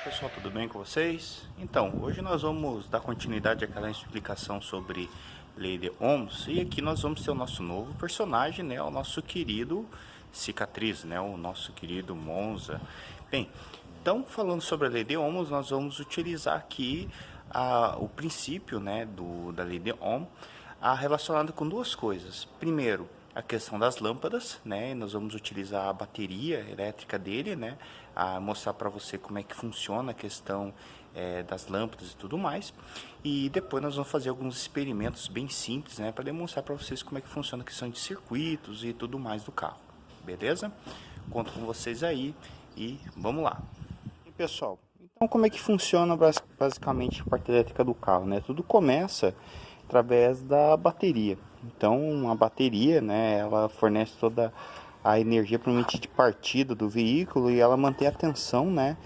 Pessoal, tudo bem com vocês? Então, hoje nós vamos dar continuidade àquela explicação sobre lei de Ohms e aqui nós vamos ter o nosso novo personagem, né, o nosso querido Cicatriz, né, o nosso querido Monza. Bem, então falando sobre a lei de Ohms, nós vamos utilizar aqui o princípio, né, da lei de Ohm, relacionado com duas coisas. Primeiro, a questão das lâmpadas, né? Nós vamos utilizar a bateria elétrica dele, né? A mostrar para você como é que funciona a questão das lâmpadas e tudo mais. E depois nós vamos fazer alguns experimentos bem simples, né? Para demonstrar para vocês como é que funciona a questão de circuitos e tudo mais do carro. Beleza? Conto com vocês aí e vamos lá. E pessoal, então como é que funciona basicamente a parte elétrica do carro, né? Tudo começa através da bateria. Então, a bateria, né, ela fornece toda a energia provavelmente de partida do veículo e ela mantém a tensão, né,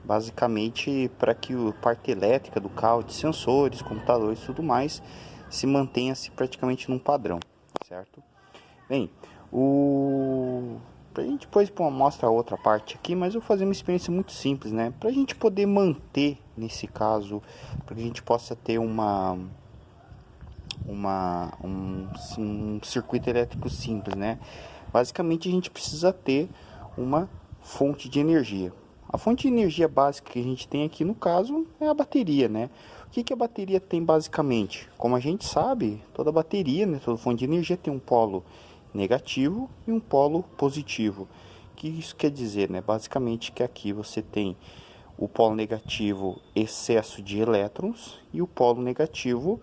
basicamente para que a parte elétrica do carro, de sensores, computadores e tudo mais, se mantenha-se praticamente num padrão, certo? Bem, a gente depois mostra a outra parte aqui, mas eu vou fazer uma experiência muito simples, né, para a gente poder manter, nesse caso, para que a gente possa ter um circuito elétrico simples, né? Basicamente a gente precisa ter uma fonte de energia. A fonte de energia básica que a gente tem aqui no caso é a bateria, né? O que a bateria tem basicamente? Como a gente sabe, toda bateria, né, toda fonte de energia tem um polo negativo e um polo positivo. O que isso quer dizer, né? Basicamente que aqui você tem o polo negativo, excesso de elétrons, e o polo negativo,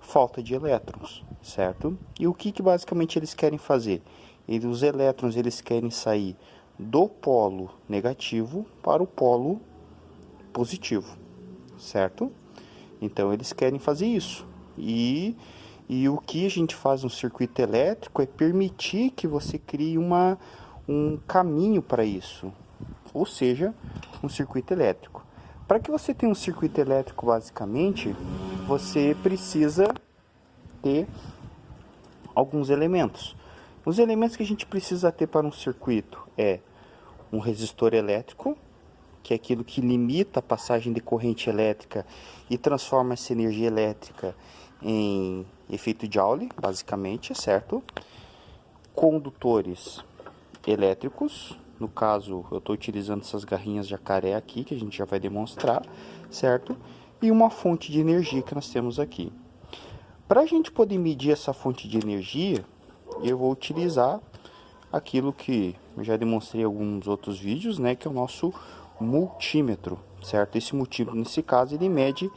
falta de elétrons, certo? E o que basicamente eles querem fazer? Os elétrons eles querem sair do polo negativo para o polo positivo, certo? Então eles querem fazer isso. E o que a gente faz no circuito elétrico é permitir que você crie um caminho para isso, ou seja, um circuito elétrico. Para que você tenha um circuito elétrico, basicamente, você precisa ter alguns elementos. Os elementos que a gente precisa ter para um circuito é um resistor elétrico, que é aquilo que limita a passagem de corrente elétrica e transforma essa energia elétrica em efeito Joule, basicamente, certo? Condutores elétricos, no caso eu estou utilizando essas garrinhas jacaré aqui, que a gente já vai demonstrar, certo? E uma fonte de energia que nós temos aqui. Para a gente poder medir essa fonte de energia, eu vou utilizar aquilo que eu já demonstrei em alguns outros vídeos, né, que é o nosso multímetro, certo? Esse multímetro, nesse caso, ele mede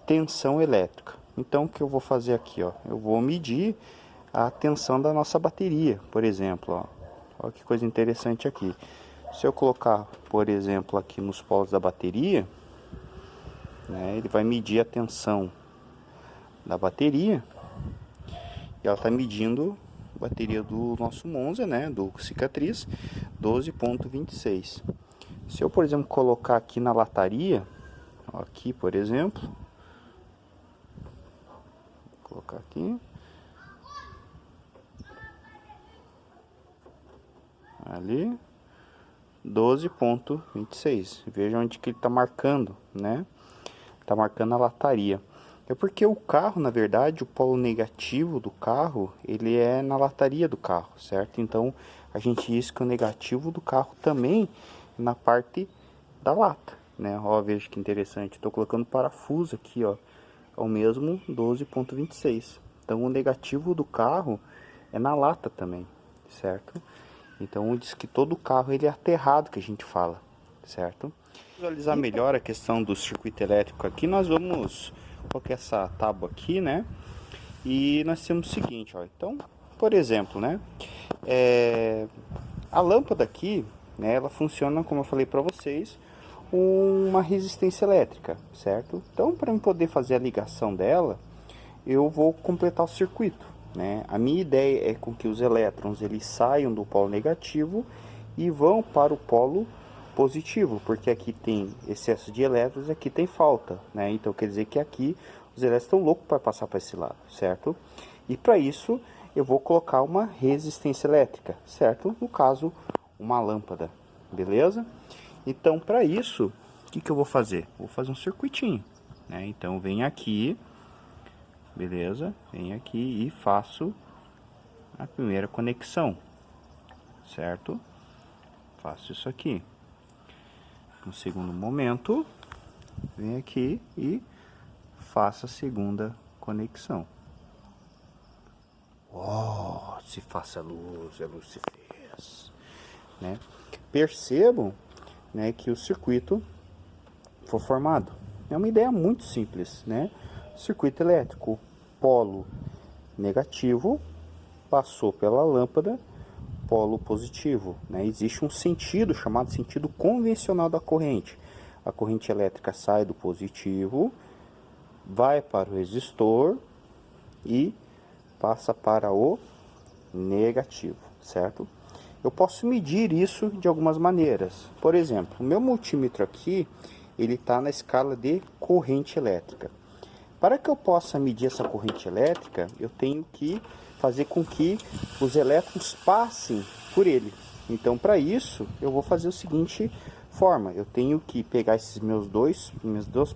tensão elétrica. Então, o que eu vou fazer aqui, ó, eu vou medir a tensão da nossa bateria, por exemplo, ó. Olha que coisa interessante aqui. Se eu colocar, por exemplo, aqui nos polos da bateria, né, ele vai medir a tensão da bateria, e ela está medindo a bateria do nosso Monza, né, do Cicatriz, 12,26. Se eu, por exemplo, colocar aqui na lataria, aqui, por exemplo, vou colocar aqui, ali, 12,26. Veja onde que ele está marcando, né? Está marcando a lataria. É porque o carro, na verdade, o polo negativo do carro, ele é na lataria do carro, certo? Então, a gente diz que o negativo do carro também é na parte da lata, né? Ó, veja que interessante. Estou colocando parafuso aqui, ó, ao mesmo 12,26. Então, o negativo do carro é na lata também, certo? Então, diz que todo carro ele é aterrado, que a gente fala, certo? Para visualizar melhor a questão do circuito elétrico aqui, nós vamos colocar essa tábua aqui, né? E nós temos o seguinte, ó. Então, por exemplo, né? A lâmpada aqui, né? Ela funciona, como eu falei para vocês, uma resistência elétrica, certo? Então, para eu poder fazer a ligação dela, eu vou completar o circuito, né? A minha ideia é com que os elétrons eles saiam do polo negativo e vão para o polo positivo, porque aqui tem excesso de elétrons, aqui tem falta, né? Então quer dizer que aqui os elétrons estão loucos para passar para esse lado, certo? E para isso eu vou colocar uma resistência elétrica, certo? No caso, uma lâmpada, beleza? Então para isso O que que eu vou fazer? Vou fazer um circuitinho, né? Então, venho aqui, beleza? Venho aqui e faço a primeira conexão, certo? Faço isso aqui. No segundo momento, venho aqui e faço a segunda conexão. Oh, se faça luz, a luz se fez, né? Percebam, né, que o circuito foi formado. É uma ideia muito simples, né? Circuito elétrico, polo negativo passou pela lâmpada, polo positivo, né? Existe um sentido chamado sentido convencional da corrente. A corrente elétrica sai do positivo, vai para o resistor e passa para o negativo, certo? Eu posso medir isso de algumas maneiras. Por exemplo, o meu multímetro aqui, ele está na escala de corrente elétrica. Para que eu possa medir essa corrente elétrica, eu tenho que fazer com que os elétrons passem por ele. Então, para isso, eu vou fazer o seguinte forma: eu tenho que pegar esses meus dois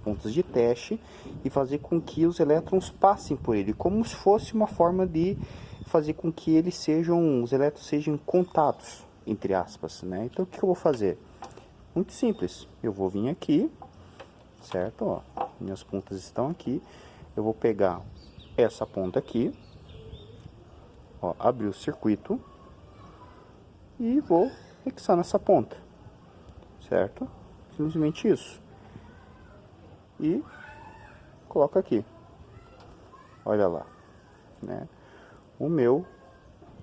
pontos de teste e fazer com que os elétrons passem por ele, como se fosse uma forma de fazer com que os elétrons sejam contatos, entre aspas, né? Então, o que eu vou fazer? Muito simples. Eu vou vir aqui, certo? Ó, minhas pontas estão aqui. Eu vou pegar essa ponta aqui, ó, abrir o circuito e vou fixar nessa ponta, certo? Simplesmente isso. E coloco aqui. Olha lá, né? O meu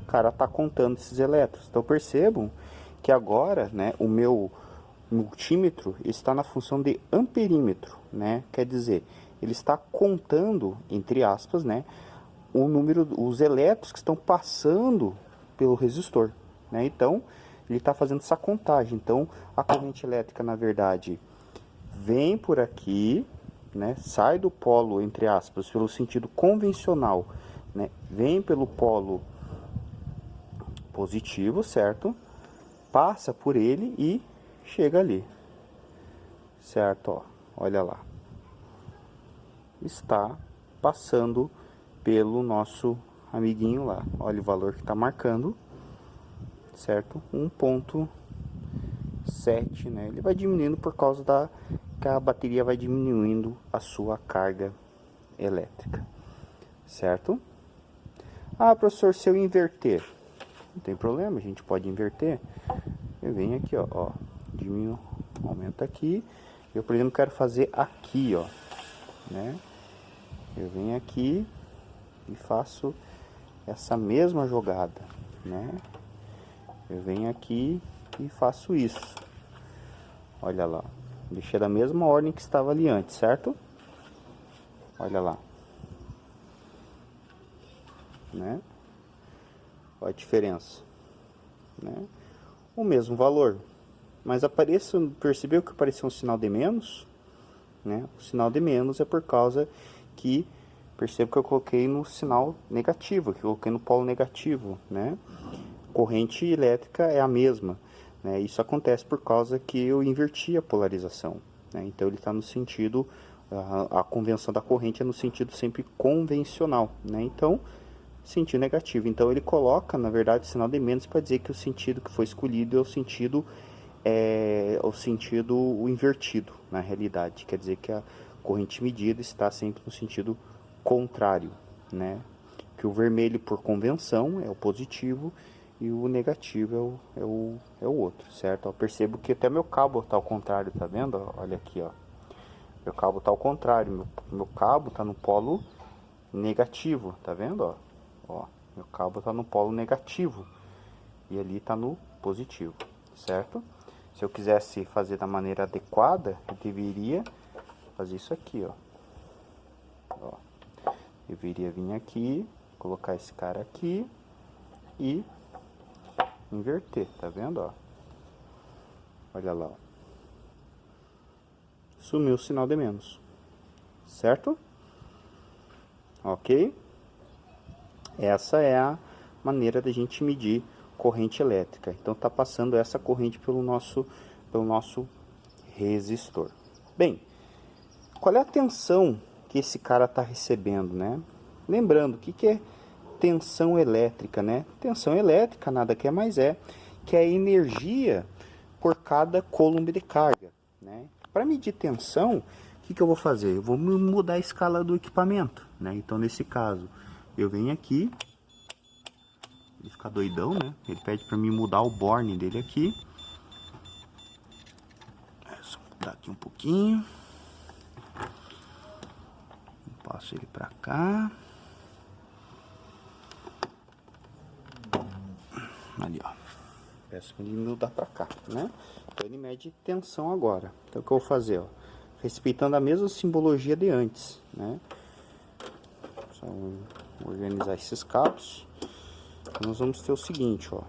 cara tá contando esses elétrons. Então percebam que agora, né, o meu multímetro está na função de amperímetro, né? Quer dizer, ele está contando, entre aspas, né, o número, os elétrons que estão passando pelo resistor, né? Então, ele está fazendo essa contagem. Então, a corrente elétrica, na verdade, vem por aqui, né? Sai do polo, entre aspas, pelo sentido convencional, né? Vem pelo polo positivo, certo? Passa por ele e chega ali, certo? Ó, olha lá, está passando pelo nosso amiguinho lá. Olha o valor que está marcando, certo? 1.7, né? Ele vai diminuindo por causa que a bateria vai diminuindo a sua carga elétrica, certo? Ah, professor, se eu inverter, não tem problema, a gente pode inverter. Eu venho aqui, ó, diminuo, aumenta aqui. Eu, por exemplo, quero fazer aqui, ó, né? Eu venho aqui e faço essa mesma jogada, né? Eu venho aqui e faço isso. Olha lá, deixei da mesma ordem que estava ali antes, certo? Olha lá, né? Olha a diferença, né? O mesmo valor, mas percebeu que apareceu um sinal de menos, né? O sinal de menos é por causa que percebo que eu coloquei no sinal negativo, que eu coloquei no polo negativo, né? Corrente elétrica é a mesma, né? Isso acontece por causa que eu inverti a polarização, né? Então ele está no sentido, a convenção da corrente é no sentido sempre convencional, né? Então, sentido negativo. Então ele coloca, na verdade, o sinal de menos para dizer que o sentido que foi escolhido é o sentido invertido, na realidade. Quer dizer que a corrente medida está sempre no sentido contrário, né? Que o vermelho, por convenção, é o positivo e o negativo é o outro, certo? Eu percebo que até meu cabo está ao contrário, tá vendo? Olha aqui, ó. Meu cabo está ao contrário, meu cabo está no polo negativo, tá vendo? Ó, meu cabo está no polo negativo e ali está no positivo, certo? Se eu quisesse fazer da maneira adequada, eu deveria fazer isso aqui, ó. Eu deveria vir aqui, colocar esse cara aqui e inverter, tá vendo, ó? Olha lá, ó. Sumiu o sinal de menos, certo? Ok? Essa é a maneira da gente medir corrente elétrica. Então tá passando essa corrente pelo nosso resistor. Bem, qual é a tensão que esse cara está recebendo, né? Lembrando, o que é tensão elétrica, né? Tensão elétrica nada que é mais que é a energia por cada coulomb de carga, né? Para medir tensão, o que eu vou fazer? Eu vou mudar a escala do equipamento, né? Então, nesse caso, eu venho aqui, ele fica doidão, né? Ele pede para mim mudar o borne dele aqui. É só mudar aqui um pouquinho. Passo ele para cá. Ali, ó. Peço para ele mudar para cá, né? Então ele mede tensão agora. Então o que eu vou fazer, ó? Respeitando a mesma simbologia de antes, né? Só organizar esses cabos. Então, nós vamos ter o seguinte, ó.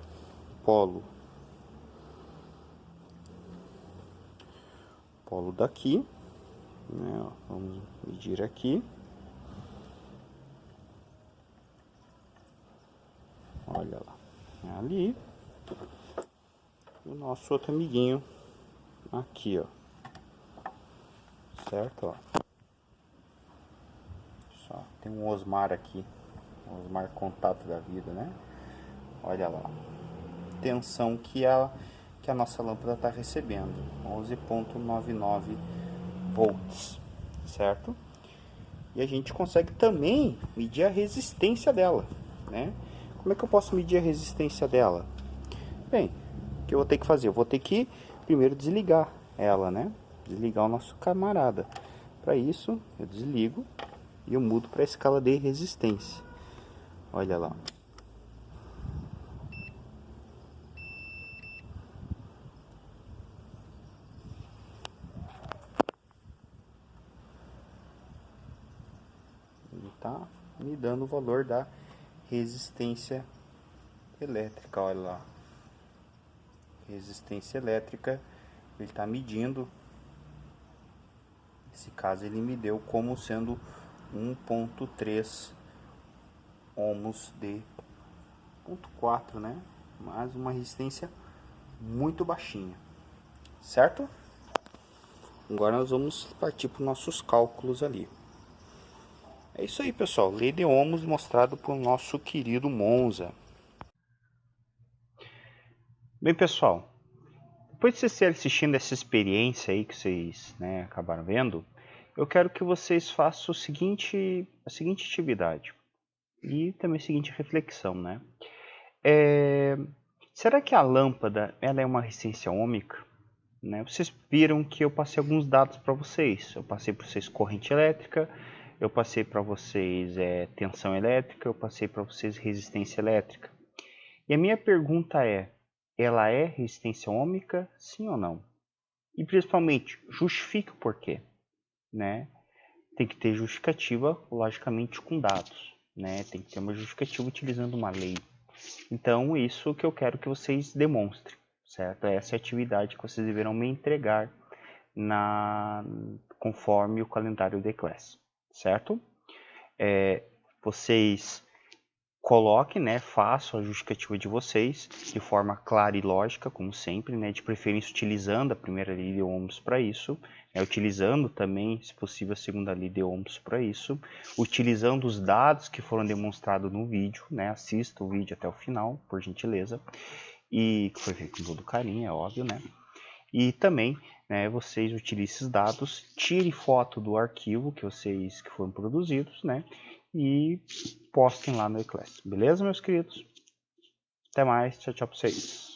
Polo daqui, né? Ó, vamos medir aqui. Olha lá, é ali. O nosso outro amiguinho aqui, ó. Certo, ó. Só tem um Osmar aqui, um Osmar contato da vida, né? Olha lá, tensão que a nossa lâmpada está recebendo, 11,99 volts, certo? E a gente consegue também medir a resistência dela, né? Como é que eu posso medir a resistência dela? Bem, o que eu vou ter que fazer? Eu vou ter que primeiro desligar ela, né? Desligar o nosso camarada. Para isso, eu desligo e eu mudo para a escala de resistência. Olha lá. Ele tá me dando o valor da resistência elétrica, olha lá. Resistência elétrica, ele está medindo. Nesse caso ele me deu como sendo 1,3 ohms de 0,4, né? Mas uma resistência muito baixinha, certo? Agora nós vamos partir para os nossos cálculos ali. É isso aí, pessoal. Lei de ohms mostrado por nosso querido Monza. Bem, pessoal, depois de vocês terem assistindo essa experiência aí que vocês, né, acabaram vendo, eu quero que vocês façam a seguinte atividade e também a seguinte reflexão, né? Será que a lâmpada ela é uma resistência ômica? Né? Vocês viram que eu passei alguns dados para vocês. Eu passei para vocês corrente elétrica, eu passei para vocês tensão elétrica, eu passei para vocês resistência elétrica. E a minha pergunta ela é resistência ômica, sim ou não? E principalmente, justifique o porquê, né? Tem que ter justificativa, logicamente, com dados, né? Tem que ter uma justificativa utilizando uma lei. Então, isso que eu quero que vocês demonstrem, certo? Essa é a atividade que vocês deverão me entregar conforme o calendário de classe, certo? Vocês coloquem, né, façam a justificativa de vocês de forma clara e lógica, como sempre, né, de preferência utilizando a primeira lei de ohms para isso, né, utilizando também, se possível, a segunda lei de ohms para isso, utilizando os dados que foram demonstrados no vídeo, né, assista o vídeo até o final, por gentileza, e que foi feito com todo carinho, é óbvio, né, e também, né, vocês utilizem esses dados, tire foto do arquivo que foram produzidos, né, e postem lá no eClass. Beleza, meus queridos? Até mais. Tchau, tchau pra vocês.